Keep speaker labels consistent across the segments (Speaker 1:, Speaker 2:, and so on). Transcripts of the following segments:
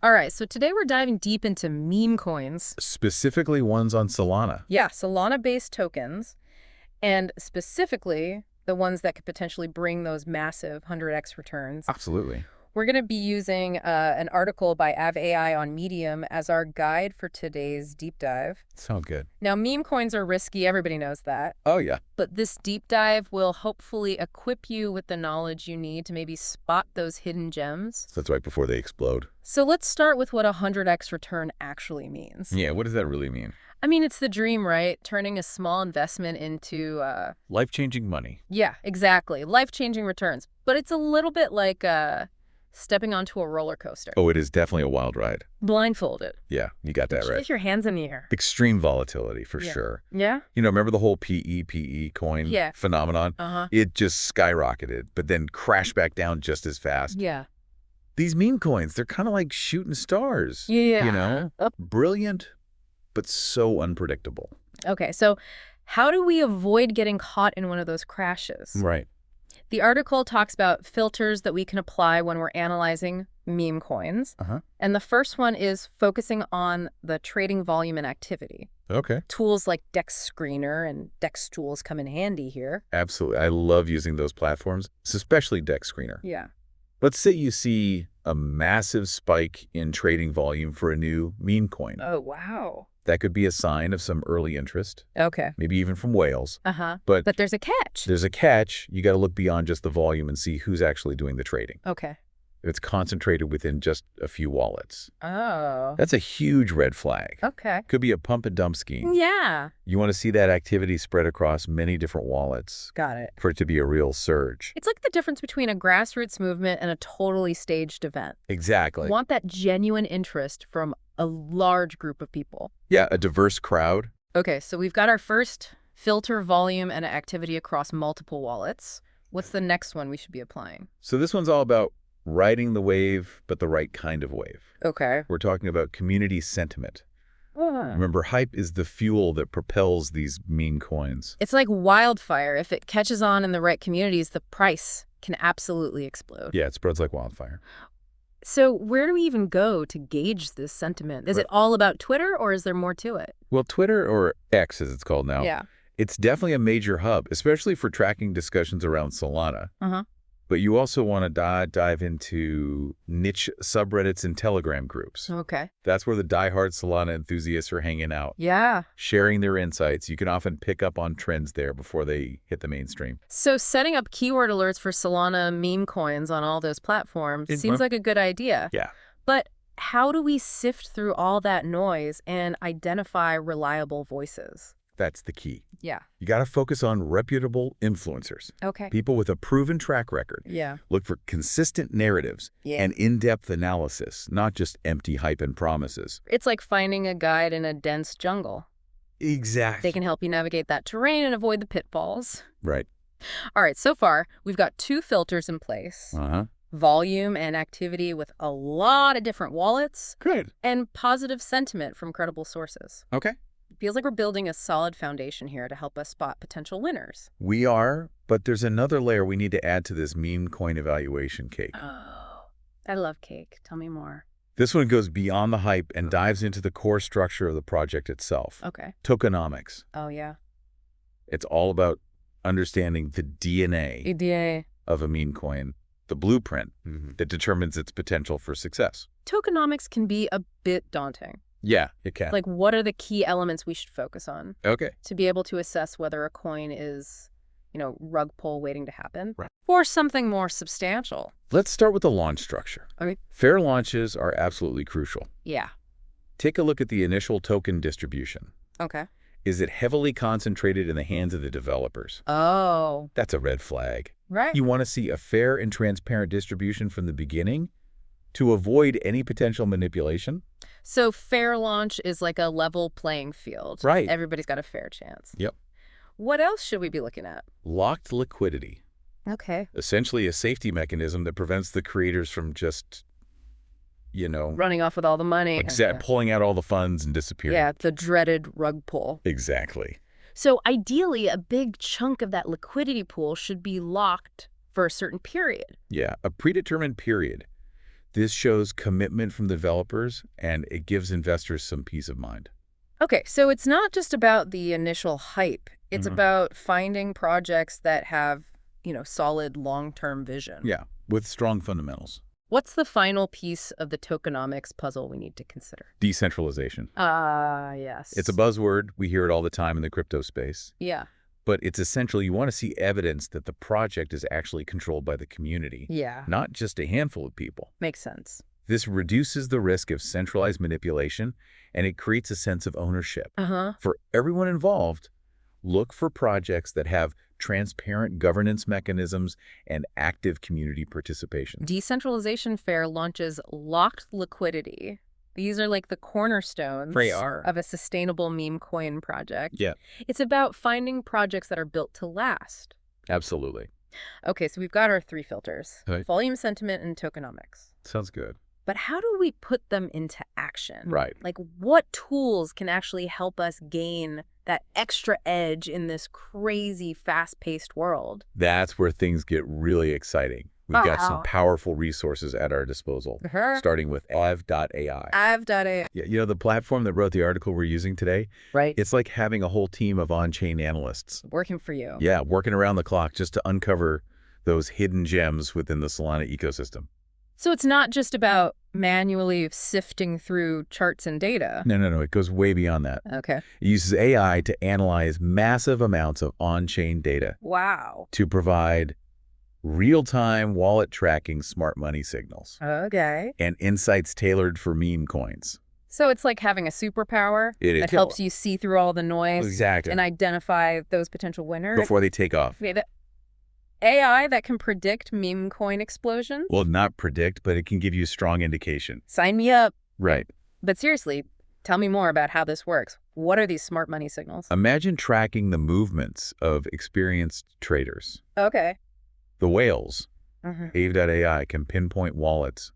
Speaker 1: All right, so today we're diving deep into meme coins.
Speaker 2: Specifically ones on Solana.
Speaker 1: Yeah, Solana-based tokens, and specifically the ones that could potentially bring those massive 100x returns.
Speaker 2: Absolutely.
Speaker 1: We're going to be using an article by AI on Medium as our guide for today's deep dive.
Speaker 2: Sound good.
Speaker 1: Now, meme coins are risky. Everybody knows that.
Speaker 2: Oh, yeah.
Speaker 1: But this deep dive will hopefully equip you with the knowledge you need to maybe spot those hidden gems.
Speaker 2: So that's right before they explode.
Speaker 1: So let's start with what a 100x return actually means.
Speaker 2: Yeah, what does that really mean?
Speaker 1: I mean, it's the dream, right? Turning a small investment into...
Speaker 2: Life-changing money.
Speaker 1: Yeah, exactly. Life-changing returns. But it's a little bit like stepping onto a roller coaster.
Speaker 2: Oh, it is definitely a wild ride.
Speaker 1: Blindfolded.
Speaker 2: Yeah, you got that right.
Speaker 1: With your hands in the air.
Speaker 2: Extreme volatility, for sure.
Speaker 1: Yeah?
Speaker 2: You know, remember the whole PE coin phenomenon? It just skyrocketed, but then crashed back down just as fast.
Speaker 1: Yeah.
Speaker 2: These meme coins, they're kind of like shooting stars.
Speaker 1: Yeah.
Speaker 2: You know? Brilliant, but so unpredictable.
Speaker 1: Okay, so how do we avoid getting caught in one of those crashes?
Speaker 2: Right.
Speaker 1: The article talks about filters that we can apply when we're analyzing meme coins. And the first one is focusing on the trading volume and activity.
Speaker 2: Okay.
Speaker 1: Tools like Dex Screener and Dex Tools come in handy here.
Speaker 2: Absolutely. I love using those platforms, especially Dex Screener.
Speaker 1: Yeah.
Speaker 2: Let's say you see a massive spike in trading volume for a new meme coin.
Speaker 1: Oh, wow.
Speaker 2: That could be a sign of some early interest.
Speaker 1: Okay.
Speaker 2: Maybe even from whales.
Speaker 1: But there's a catch.
Speaker 2: There's a catch. You got to look beyond just the volume and see who's actually doing the trading.
Speaker 1: Okay.
Speaker 2: If it's concentrated within just a few wallets.
Speaker 1: Oh.
Speaker 2: That's a huge red flag.
Speaker 1: Okay.
Speaker 2: Could be a pump and dump scheme.
Speaker 1: Yeah.
Speaker 2: You want to see that activity spread across many different wallets.
Speaker 1: Got it.
Speaker 2: For it to be a real surge.
Speaker 1: It's like the difference between a grassroots movement and a totally staged event.
Speaker 2: Exactly.
Speaker 1: You want that genuine interest from a large group of people.
Speaker 2: Yeah, a diverse crowd.
Speaker 1: Okay, so we've got our first filter volume and activity across multiple wallets. What's the next one we should be applying?
Speaker 2: So this one's all about riding the wave, but the right kind of wave.
Speaker 1: Okay.
Speaker 2: We're talking about community sentiment. Remember, hype is the fuel that propels these meme coins.
Speaker 1: It's like wildfire. If it catches on in the right communities, the price can absolutely explode.
Speaker 2: Yeah, it spreads like wildfire.
Speaker 1: So where do we even go to gauge this sentiment? Is it all about Twitter, or is there more to it?
Speaker 2: Well, Twitter, or X as it's called now, it's definitely a major hub, especially for tracking discussions around Solana. But you also want to dive into niche subreddits and Telegram groups.
Speaker 1: Okay.
Speaker 2: That's where the diehard Solana enthusiasts are hanging out.
Speaker 1: Yeah.
Speaker 2: Sharing their insights. You can often pick up on trends there before they hit the mainstream.
Speaker 1: So setting up keyword alerts for Solana meme coins on all those platforms seems like a good idea.
Speaker 2: Yeah.
Speaker 1: But how do we sift through all that noise and identify reliable voices?
Speaker 2: That's the key.
Speaker 1: Yeah.
Speaker 2: You got to focus on reputable influencers.
Speaker 1: Okay.
Speaker 2: People with a proven track record.
Speaker 1: Yeah.
Speaker 2: Look for consistent narratives and in-depth analysis, not just empty hype and promises.
Speaker 1: It's like finding a guide in a dense jungle.
Speaker 2: Exactly.
Speaker 1: They can help you navigate that terrain and avoid the pitfalls.
Speaker 2: Right.
Speaker 1: All right, so far, we've got two filters in place. Volume and activity with a lot of different wallets.
Speaker 2: Good.
Speaker 1: And positive sentiment from credible sources.
Speaker 2: Okay.
Speaker 1: Feels like we're building a solid foundation here to help us spot potential winners.
Speaker 2: We are, but there's another layer we need to add to this meme coin evaluation cake.
Speaker 1: Oh, I love cake. Tell me more.
Speaker 2: This one goes beyond the hype and dives into the core structure of the project itself.
Speaker 1: Okay.
Speaker 2: Tokenomics.
Speaker 1: Oh, yeah.
Speaker 2: It's all about understanding the DNA of a meme coin, the blueprint that determines its potential for success.
Speaker 1: Tokenomics can be a bit daunting.
Speaker 2: Yeah, it can.
Speaker 1: Like, what are the key elements we should focus on?
Speaker 2: Okay.
Speaker 1: To be able to assess whether a coin is, rug pull waiting to happen.
Speaker 2: Right.
Speaker 1: Or something more substantial.
Speaker 2: Let's start with the launch structure.
Speaker 1: Okay.
Speaker 2: Fair launches are absolutely crucial.
Speaker 1: Yeah.
Speaker 2: Take a look at the initial token distribution.
Speaker 1: Okay.
Speaker 2: Is it heavily concentrated in the hands of the developers?
Speaker 1: Oh.
Speaker 2: That's a red flag.
Speaker 1: Right.
Speaker 2: You want to see a fair and transparent distribution from the beginning to avoid any potential manipulation.
Speaker 1: So fair launch is like a level playing field.
Speaker 2: Right.
Speaker 1: Everybody's got a fair chance.
Speaker 2: Yep.
Speaker 1: What else should we be looking at?
Speaker 2: Locked liquidity.
Speaker 1: Okay.
Speaker 2: Essentially a safety mechanism that prevents the creators from just,
Speaker 1: running off with all the money.
Speaker 2: Pulling out all the funds and disappearing.
Speaker 1: Yeah, the dreaded rug pull.
Speaker 2: Exactly.
Speaker 1: So ideally, a big chunk of that liquidity pool should be locked for a certain period.
Speaker 2: Yeah, a predetermined period. This shows commitment from the developers, and it gives investors some peace of mind.
Speaker 1: Okay, so it's not just about the initial hype. It's about finding projects that have, solid long-term vision.
Speaker 2: Yeah, with strong fundamentals.
Speaker 1: What's the final piece of the tokenomics puzzle we need to consider?
Speaker 2: Decentralization.
Speaker 1: Yes.
Speaker 2: It's a buzzword. We hear it all the time in the crypto space.
Speaker 1: Yeah.
Speaker 2: But it's essential. You want to see evidence that the project is actually controlled by the community.
Speaker 1: Yeah.
Speaker 2: Not just a handful of people.
Speaker 1: Makes sense.
Speaker 2: This reduces the risk of centralized manipulation, and it creates a sense of ownership. For everyone involved, look for projects that have transparent governance mechanisms and active community participation.
Speaker 1: Decentralization Fair launches locked liquidity. These are like the cornerstones of a sustainable meme coin project.
Speaker 2: Yeah.
Speaker 1: It's about finding projects that are built to last.
Speaker 2: Absolutely.
Speaker 1: Okay, so we've got our 3 filters.
Speaker 2: Right.
Speaker 1: Volume, sentiment, and tokenomics.
Speaker 2: Sounds good.
Speaker 1: But how do we put them into action?
Speaker 2: Right.
Speaker 1: Like, what tools can actually help us gain that extra edge in this crazy, fast-paced world?
Speaker 2: That's where things get really exciting. We've got some powerful resources at our disposal, starting with av.ai.
Speaker 1: av.ai.
Speaker 2: Yeah, the platform that wrote the article we're using today,
Speaker 1: right?
Speaker 2: It's like having a whole team of on-chain analysts.
Speaker 1: Working for you.
Speaker 2: Yeah, working around the clock just to uncover those hidden gems within the Solana ecosystem.
Speaker 1: So it's not just about manually sifting through charts and data.
Speaker 2: No. It goes way beyond that.
Speaker 1: Okay.
Speaker 2: It uses AI to analyze massive amounts of on-chain data.
Speaker 1: Wow.
Speaker 2: To provide real-time wallet tracking smart money signals.
Speaker 1: Okay.
Speaker 2: And insights tailored for meme coins.
Speaker 1: So it's like having a superpower that helps you see through all the noise and identify those potential winners.
Speaker 2: Before they take off.
Speaker 1: Okay, AI that can predict meme coin explosions?
Speaker 2: Well, not predict, but it can give you a strong indication.
Speaker 1: Sign me up.
Speaker 2: Right.
Speaker 1: But seriously, tell me more about how this works. What are these smart money signals?
Speaker 2: Imagine tracking the movements of experienced traders.
Speaker 1: Okay.
Speaker 2: The whales, av.ai, can pinpoint wallets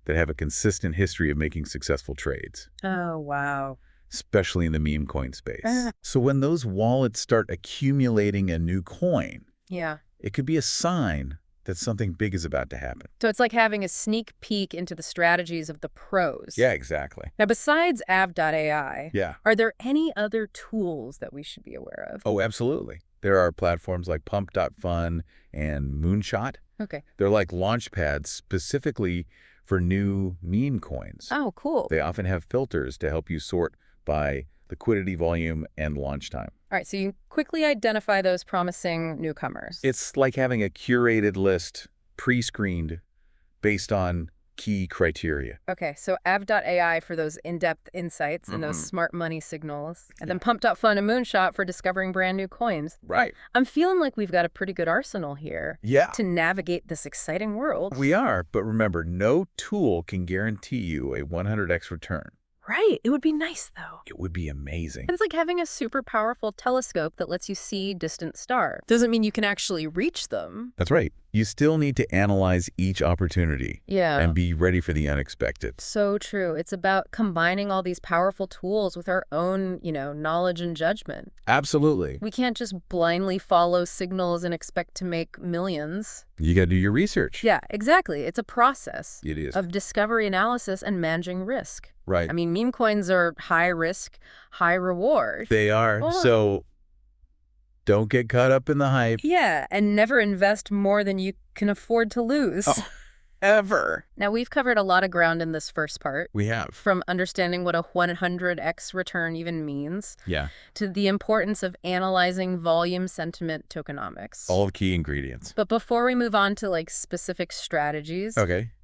Speaker 2: that have a consistent history of making successful trades.
Speaker 1: Oh, wow.
Speaker 2: Especially in the meme coin space. So when those wallets start accumulating a new coin, it could be a sign that something big is about to happen.
Speaker 1: So it's like having a sneak peek into the strategies of the pros.
Speaker 2: Yeah, exactly.
Speaker 1: Now, besides av.ai,
Speaker 2: are
Speaker 1: there any other tools that we should be aware of?
Speaker 2: Oh, absolutely. There are platforms like pump.fun and Moonshot.
Speaker 1: Okay.
Speaker 2: They're like launch pads specifically for new meme coins.
Speaker 1: Oh, cool.
Speaker 2: They often have filters to help you sort by liquidity, volume, and launch time.
Speaker 1: All right, so you quickly identify those promising newcomers.
Speaker 2: It's like having a curated list pre-screened based on key criteria.
Speaker 1: Okay, so av.ai for those in-depth insights and those smart money signals, and then pump.fun and Moonshot for discovering brand new coins.
Speaker 2: Right.
Speaker 1: I'm feeling like we've got a pretty good arsenal here to navigate this exciting world.
Speaker 2: We are, but remember, no tool can guarantee you a 100x return.
Speaker 1: Right. It would be nice, though.
Speaker 2: It would be amazing.
Speaker 1: It's like having a super powerful telescope that lets you see distant stars. Doesn't mean you can actually reach them.
Speaker 2: That's right. You still need to analyze each opportunity and be ready for the unexpected.
Speaker 1: So true. It's about combining all these powerful tools with our own, knowledge and judgment.
Speaker 2: Absolutely.
Speaker 1: We can't just blindly follow signals and expect to make millions.
Speaker 2: You got to do your research.
Speaker 1: Yeah, exactly. It's a process.
Speaker 2: It is.
Speaker 1: Of discovery analysis and managing risk.
Speaker 2: Right.
Speaker 1: I mean, meme coins are high risk, high reward.
Speaker 2: They are. So don't get caught up in the hype.
Speaker 1: Yeah, and never invest more than you can afford to lose.
Speaker 2: Oh, ever.
Speaker 1: Now, we've covered a lot of ground in this first part.
Speaker 2: We have.
Speaker 1: From understanding what a 100x return even means. To the importance of analyzing volume, sentiment, tokenomics.
Speaker 2: All key ingredients.
Speaker 1: But before we move on to specific strategies.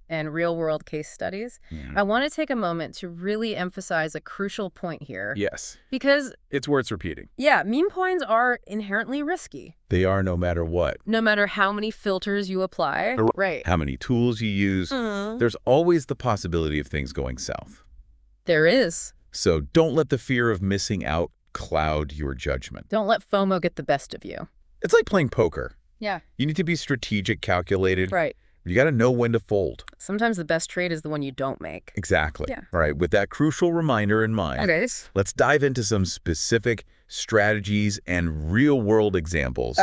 Speaker 1: And real-world case studies, I want to take a moment to really emphasize a crucial point here.
Speaker 2: Yes.
Speaker 1: Because
Speaker 2: it's worth repeating.
Speaker 1: Yeah, meme coins are inherently risky.
Speaker 2: They are no matter what.
Speaker 1: No matter how many filters you apply. Right.
Speaker 2: How many tools you use. There's always the possibility of things going south.
Speaker 1: There is.
Speaker 2: So don't let the fear of missing out cloud your judgment.
Speaker 1: Don't let FOMO get the best of you.
Speaker 2: It's like playing poker.
Speaker 1: Yeah.
Speaker 2: You need to be strategic, calculated.
Speaker 1: Right.
Speaker 2: You got to know when to fold.
Speaker 1: Sometimes the best trade is the one you don't make.
Speaker 2: Exactly.
Speaker 1: Yeah.
Speaker 2: All right. With that crucial reminder in mind, let's dive into some specific strategies and real-world examples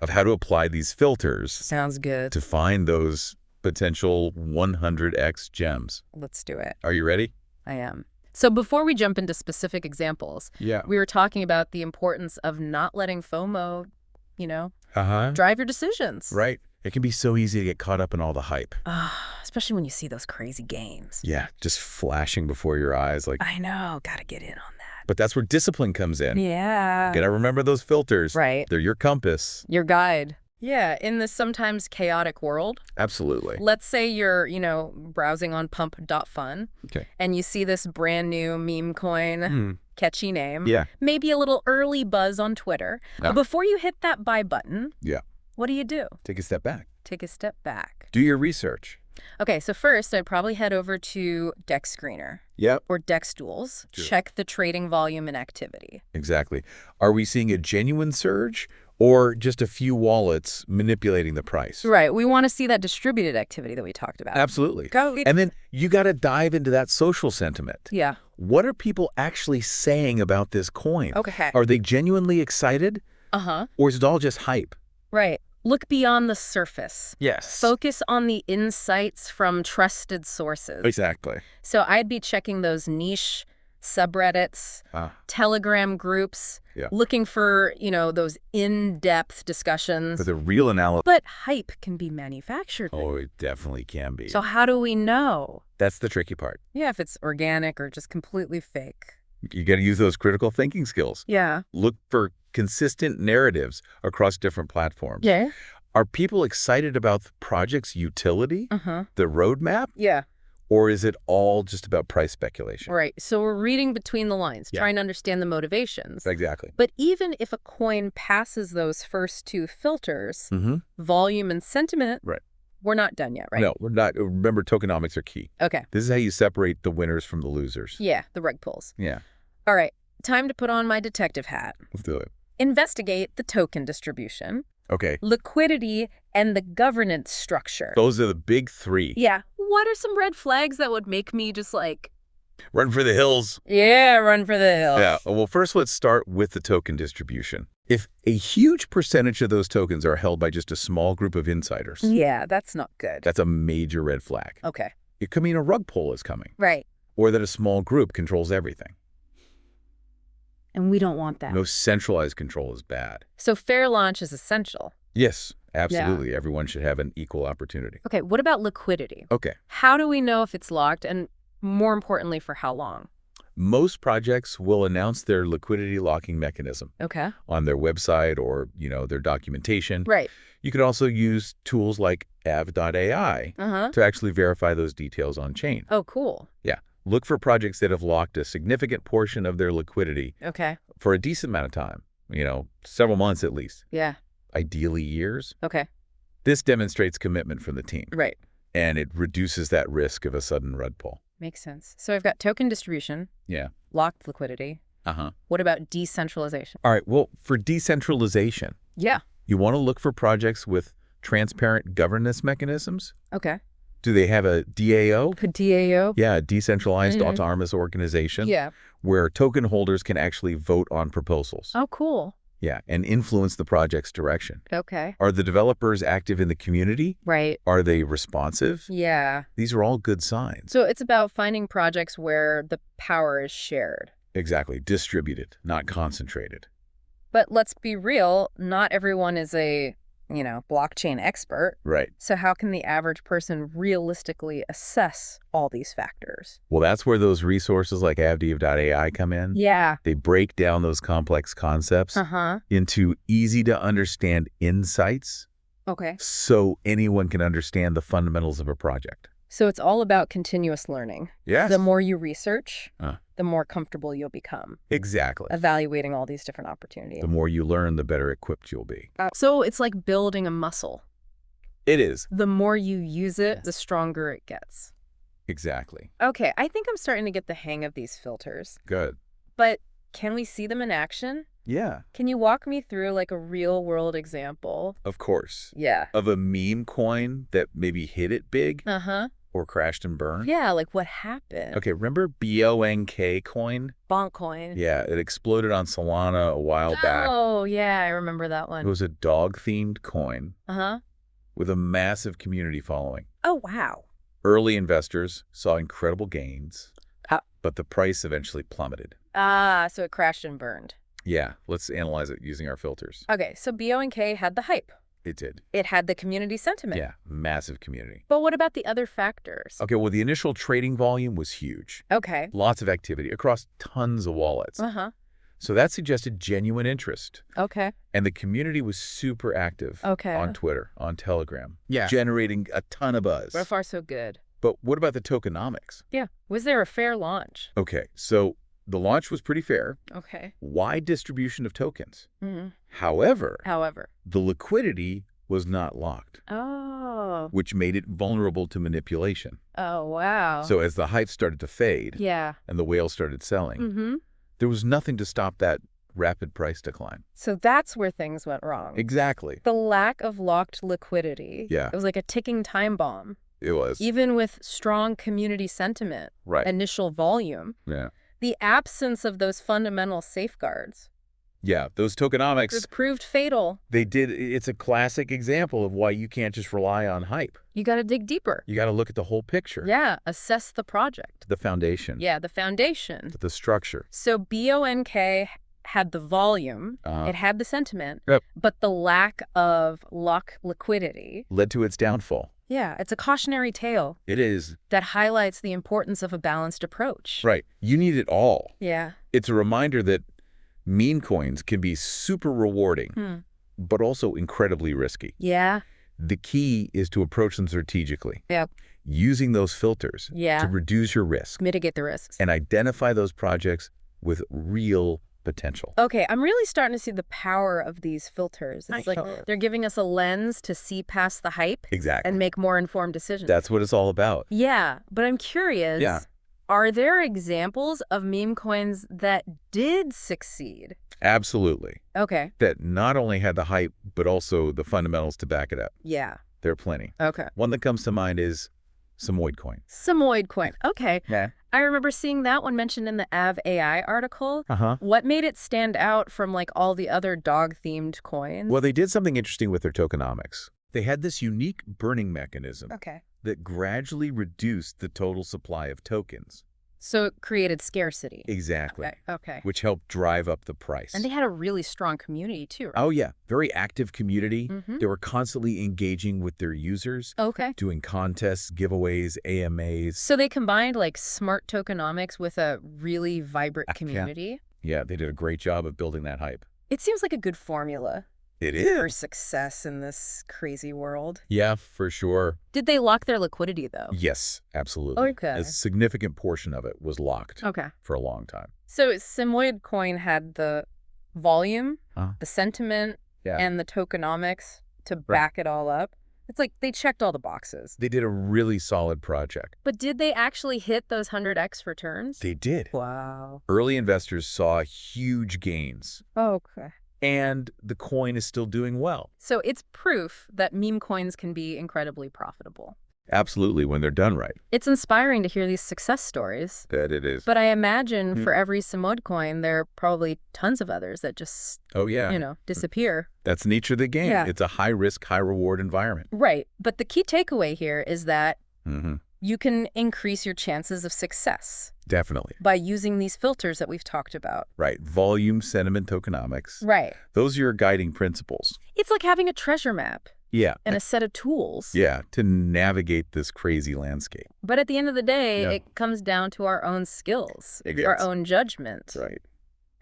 Speaker 2: of how to apply these filters.
Speaker 1: Sounds good.
Speaker 2: To find those potential 100x gems.
Speaker 1: Let's do it.
Speaker 2: Are you ready?
Speaker 1: I am. So before we jump into specific examples, we were talking about the importance of not letting FOMO, drive your decisions.
Speaker 2: Right. It can be so easy to get caught up in all the hype.
Speaker 1: Especially when you see those crazy gains.
Speaker 2: Yeah, just flashing before your eyes.
Speaker 1: I know, gotta get in on that.
Speaker 2: But that's where discipline comes in.
Speaker 1: Yeah.
Speaker 2: Gotta remember those filters.
Speaker 1: Right.
Speaker 2: They're your compass.
Speaker 1: Your guide. Yeah, in this sometimes chaotic world.
Speaker 2: Absolutely.
Speaker 1: Let's say you're, browsing on pump.fun.
Speaker 2: Okay.
Speaker 1: And you see this brand new meme coin, catchy name.
Speaker 2: Yeah.
Speaker 1: Maybe a little early buzz on Twitter. But before you hit that buy button, what do?
Speaker 2: Take a step back.
Speaker 1: Take a step back.
Speaker 2: Do your research.
Speaker 1: Okay, so first, I'd probably head over to Dex Screener.
Speaker 2: Yep.
Speaker 1: Or Dex Tools. Sure. Check the trading volume and activity.
Speaker 2: Exactly. Are we seeing a genuine surge or just a few wallets manipulating the price?
Speaker 1: Right. We want to see that distributed activity that we talked about.
Speaker 2: Absolutely.
Speaker 1: Go.
Speaker 2: And then you got to dive into that social sentiment.
Speaker 1: Yeah.
Speaker 2: What are people actually saying about this coin?
Speaker 1: Okay.
Speaker 2: Are they genuinely excited? Or is it all just hype?
Speaker 1: Right. Look beyond the surface.
Speaker 2: Yes.
Speaker 1: Focus on the insights from trusted sources.
Speaker 2: Exactly.
Speaker 1: So I'd be checking those niche subreddits, Telegram groups, looking for, those in-depth discussions.
Speaker 2: For the real analysis.
Speaker 1: But hype can be manufactured.
Speaker 2: Oh, it definitely can be.
Speaker 1: So how do we know?
Speaker 2: That's the tricky part.
Speaker 1: Yeah, if it's organic or just completely fake.
Speaker 2: You got to use those critical thinking skills.
Speaker 1: Yeah.
Speaker 2: Look for consistent narratives across different platforms.
Speaker 1: Yeah.
Speaker 2: Are people excited about the project's utility, the roadmap?
Speaker 1: Yeah.
Speaker 2: Or is it all just about price speculation?
Speaker 1: Right. So we're reading between the lines, trying to understand the motivations.
Speaker 2: Exactly.
Speaker 1: But even if a coin passes those first two filters, volume and sentiment, we're not done yet, right?
Speaker 2: No, we're not. Remember, tokenomics are key.
Speaker 1: Okay.
Speaker 2: This is how you separate the winners from the losers.
Speaker 1: Yeah, the rug pulls.
Speaker 2: Yeah.
Speaker 1: All right. Time to put on my detective hat.
Speaker 2: Let's do it.
Speaker 1: Investigate the token distribution.
Speaker 2: Okay.
Speaker 1: Liquidity and the governance structure.
Speaker 2: Those are the big three.
Speaker 1: Yeah. What are some red flags that would make me just
Speaker 2: run for the hills?
Speaker 1: Yeah, run for the hills.
Speaker 2: Yeah. Well, first let's start with the token distribution. If a huge percentage of those tokens are held by just a small group of insiders.
Speaker 1: Yeah, that's not good.
Speaker 2: That's a major red flag.
Speaker 1: Okay.
Speaker 2: It could mean a rug pull is coming.
Speaker 1: Right.
Speaker 2: Or that a small group controls everything.
Speaker 1: And we don't want that.
Speaker 2: No centralized control is bad.
Speaker 1: So fair launch is essential.
Speaker 2: Yes, absolutely. Yeah. Everyone should have an equal opportunity.
Speaker 1: Okay, what about liquidity?
Speaker 2: Okay.
Speaker 1: How do we know if it's locked and, more importantly, for how long?
Speaker 2: Most projects will announce their liquidity locking mechanism on their website or, their documentation.
Speaker 1: Right.
Speaker 2: You could also use tools like av.ai to actually verify those details on chain.
Speaker 1: Oh, cool.
Speaker 2: Yeah. Look for projects that have locked a significant portion of their liquidity for a decent amount of time, several months at least.
Speaker 1: Yeah.
Speaker 2: Ideally years.
Speaker 1: Okay.
Speaker 2: This demonstrates commitment from the team.
Speaker 1: Right.
Speaker 2: And it reduces that risk of a sudden rug pull.
Speaker 1: Makes sense. So I've got token distribution.
Speaker 2: Yeah.
Speaker 1: Locked liquidity. What about decentralization?
Speaker 2: All right. Well, for decentralization.
Speaker 1: Yeah.
Speaker 2: You want to look for projects with transparent governance mechanisms.
Speaker 1: Okay.
Speaker 2: Do they have a DAO?
Speaker 1: A DAO?
Speaker 2: Yeah, a decentralized autonomous organization.
Speaker 1: Yeah.
Speaker 2: Where token holders can actually vote on proposals.
Speaker 1: Oh, cool.
Speaker 2: Yeah, and influence the project's direction.
Speaker 1: Okay.
Speaker 2: Are the developers active in the community?
Speaker 1: Right.
Speaker 2: Are they responsive?
Speaker 1: Yeah.
Speaker 2: These are all good signs.
Speaker 1: So it's about finding projects where the power is shared.
Speaker 2: Exactly. Distributed, not concentrated.
Speaker 1: But let's be real, not everyone is a blockchain expert.
Speaker 2: Right.
Speaker 1: So how can the average person realistically assess all these factors?
Speaker 2: Well, that's where those resources like avdiv.ai come in.
Speaker 1: Yeah.
Speaker 2: They break down those complex concepts into easy-to-understand insights.
Speaker 1: Okay.
Speaker 2: So anyone can understand the fundamentals of a project.
Speaker 1: So it's all about continuous learning.
Speaker 2: Yes.
Speaker 1: The more you research, the more comfortable you'll become.
Speaker 2: Exactly.
Speaker 1: Evaluating all these different opportunities.
Speaker 2: The more you learn, the better equipped you'll be.
Speaker 1: So it's like building a muscle.
Speaker 2: It is.
Speaker 1: The more you use it, the stronger it gets.
Speaker 2: Exactly.
Speaker 1: Okay, I think I'm starting to get the hang of these filters.
Speaker 2: Good.
Speaker 1: But can we see them in action?
Speaker 2: Yeah.
Speaker 1: Can you walk me through a real-world example?
Speaker 2: Of course.
Speaker 1: Yeah.
Speaker 2: Of a meme coin that maybe hit it big? Or crashed and burned?
Speaker 1: Yeah, what happened?
Speaker 2: Okay, remember BONK coin?
Speaker 1: Bonk coin.
Speaker 2: Yeah, it exploded on Solana a while back.
Speaker 1: Oh, yeah, I remember that one.
Speaker 2: It was a dog-themed coin with a massive community following.
Speaker 1: Oh, wow.
Speaker 2: Early investors saw incredible gains, but the price eventually plummeted.
Speaker 1: So it crashed and burned.
Speaker 2: Yeah, let's analyze it using our filters.
Speaker 1: Okay, so BONK had the hype.
Speaker 2: It did.
Speaker 1: It had the community sentiment.
Speaker 2: Yeah, massive community.
Speaker 1: But what about the other factors?
Speaker 2: Okay, well, the initial trading volume was huge.
Speaker 1: Okay.
Speaker 2: Lots of activity across tons of wallets. So that suggested genuine interest.
Speaker 1: Okay.
Speaker 2: And the community was super active on Twitter, on Telegram, generating a ton of buzz.
Speaker 1: So far, so good.
Speaker 2: But what about the tokenomics?
Speaker 1: Yeah. Was there a fair launch?
Speaker 2: Okay, so the launch was pretty fair.
Speaker 1: Okay.
Speaker 2: Wide distribution of tokens. However, the liquidity was not locked.
Speaker 1: Oh.
Speaker 2: Which made it vulnerable to manipulation.
Speaker 1: Oh, wow.
Speaker 2: So as the hype started to fade and the whales started selling, there was nothing to stop that rapid price decline.
Speaker 1: So that's where things went wrong.
Speaker 2: Exactly.
Speaker 1: The lack of locked liquidity.
Speaker 2: Yeah.
Speaker 1: It was like a ticking time bomb.
Speaker 2: It was.
Speaker 1: Even with strong community sentiment, initial volume, the absence of those fundamental safeguards.
Speaker 2: Yeah, those tokenomics
Speaker 1: proved fatal.
Speaker 2: They did. It's a classic example of why you can't just rely on hype.
Speaker 1: You got to dig deeper.
Speaker 2: You got to look at the whole picture.
Speaker 1: Yeah, assess the project.
Speaker 2: The foundation.
Speaker 1: Yeah, the foundation.
Speaker 2: The structure.
Speaker 1: So BONK had the volume, it had the sentiment, but the lack of lock liquidity
Speaker 2: led to its downfall.
Speaker 1: Yeah, it's a cautionary tale.
Speaker 2: It is.
Speaker 1: That highlights the importance of a balanced approach.
Speaker 2: Right. You need it all.
Speaker 1: Yeah.
Speaker 2: It's a reminder that meme coins can be super rewarding, but also incredibly risky.
Speaker 1: Yeah.
Speaker 2: The key is to approach them strategically.
Speaker 1: Yep.
Speaker 2: Using those filters to reduce your risk.
Speaker 1: Mitigate the risks.
Speaker 2: And identify those projects with real potential.
Speaker 1: Okay, I'm really starting to see the power of these filters. It's like they're giving us a lens to see past the hype.
Speaker 2: Exactly.
Speaker 1: And make more informed decisions.
Speaker 2: That's what it's all about.
Speaker 1: Yeah, but I'm curious.
Speaker 2: Yeah.
Speaker 1: Are there examples of meme coins that did succeed?
Speaker 2: Absolutely.
Speaker 1: Okay.
Speaker 2: That not only had the hype, but also the fundamentals to back it up.
Speaker 1: Yeah.
Speaker 2: There are plenty.
Speaker 1: Okay.
Speaker 2: One that comes to mind is Samoyed coin.
Speaker 1: Samoyed coin. Okay.
Speaker 2: Yeah.
Speaker 1: I remember seeing that one mentioned in the AI article. What made it stand out from like all the other dog-themed coins?
Speaker 2: Well, they did something interesting with their tokenomics. They had this unique burning mechanism that gradually reduced the total supply of tokens.
Speaker 1: So it created scarcity.
Speaker 2: Exactly.
Speaker 1: Okay.
Speaker 2: Which helped drive up the price.
Speaker 1: And they had a really strong community too, right?
Speaker 2: Oh, yeah. Very active community. They were constantly engaging with their users.
Speaker 1: Okay.
Speaker 2: Doing contests, giveaways, AMAs.
Speaker 1: So they combined like smart tokenomics with a really vibrant community.
Speaker 2: Yeah, they did a great job of building that hype.
Speaker 1: It seems like a good formula.
Speaker 2: It is.
Speaker 1: For success in this crazy world.
Speaker 2: Yeah, for sure.
Speaker 1: Did they lock their liquidity, though?
Speaker 2: Yes, absolutely.
Speaker 1: Okay.
Speaker 2: A significant portion of it was locked for a long time.
Speaker 1: So Samoyed coin had the volume, the sentiment, and the tokenomics to back it all up. It's like they checked all the boxes.
Speaker 2: They did a really solid project.
Speaker 1: But did they actually hit those 100x returns?
Speaker 2: They did.
Speaker 1: Wow.
Speaker 2: Early investors saw huge gains.
Speaker 1: Okay.
Speaker 2: And the coin is still doing well.
Speaker 1: So it's proof that meme coins can be incredibly profitable.
Speaker 2: Absolutely, when they're done right.
Speaker 1: It's inspiring to hear these success stories.
Speaker 2: That it is.
Speaker 1: But I imagine for every Samoyed coin, there are probably tons of others that just, disappear.
Speaker 2: That's the nature of the game.
Speaker 1: Yeah.
Speaker 2: It's a high-risk, high-reward environment.
Speaker 1: Right. But the key takeaway here is that you can increase your chances of success.
Speaker 2: Definitely.
Speaker 1: By using these filters that we've talked about.
Speaker 2: Right. Volume, sentiment, tokenomics.
Speaker 1: Right.
Speaker 2: Those are your guiding principles.
Speaker 1: It's like having a treasure map.
Speaker 2: Yeah.
Speaker 1: And a set of tools.
Speaker 2: Yeah, to navigate this crazy landscape.
Speaker 1: But at the end of the day, it comes down to our own skills, our own judgment.
Speaker 2: Right.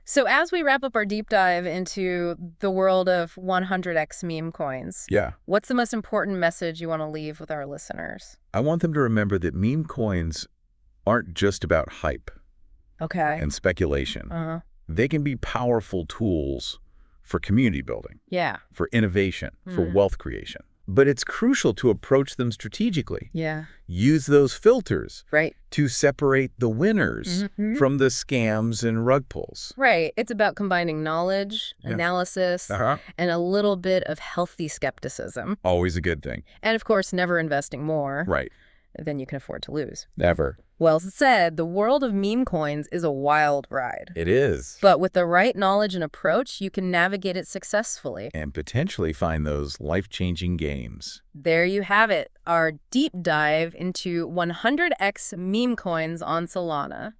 Speaker 1: So as we wrap up our deep dive into the world of 100x meme coins, what's the most important message you want to leave with our listeners?
Speaker 2: I want them to remember that meme coins aren't just about hype and speculation. They can be powerful tools for community building, for innovation, for wealth creation. But it's crucial to approach them strategically. Use those filters to separate the winners from the scams and rug pulls.
Speaker 1: Right. It's about combining knowledge, analysis, and a little bit of healthy skepticism.
Speaker 2: Always a good thing.
Speaker 1: And of course, never investing more.
Speaker 2: Right.
Speaker 1: than you can afford to lose.
Speaker 2: Never.
Speaker 1: Well said, the world of meme coins is a wild ride.
Speaker 2: It is.
Speaker 1: But with the right knowledge and approach, you can navigate it successfully.
Speaker 2: And potentially find those life-changing games.
Speaker 1: There you have it, our deep dive into 100x meme coins on Solana.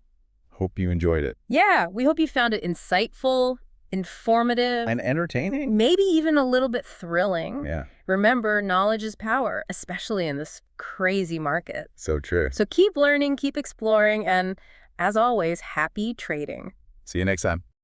Speaker 2: Hope you enjoyed it.
Speaker 1: Yeah, we hope you found it insightful, informative,
Speaker 2: and entertaining.
Speaker 1: Maybe even a little bit thrilling.
Speaker 2: Yeah.
Speaker 1: Remember, knowledge is power, especially in this crazy market.
Speaker 2: So true.
Speaker 1: So keep learning, keep exploring, and as always, happy trading.
Speaker 2: See you next time.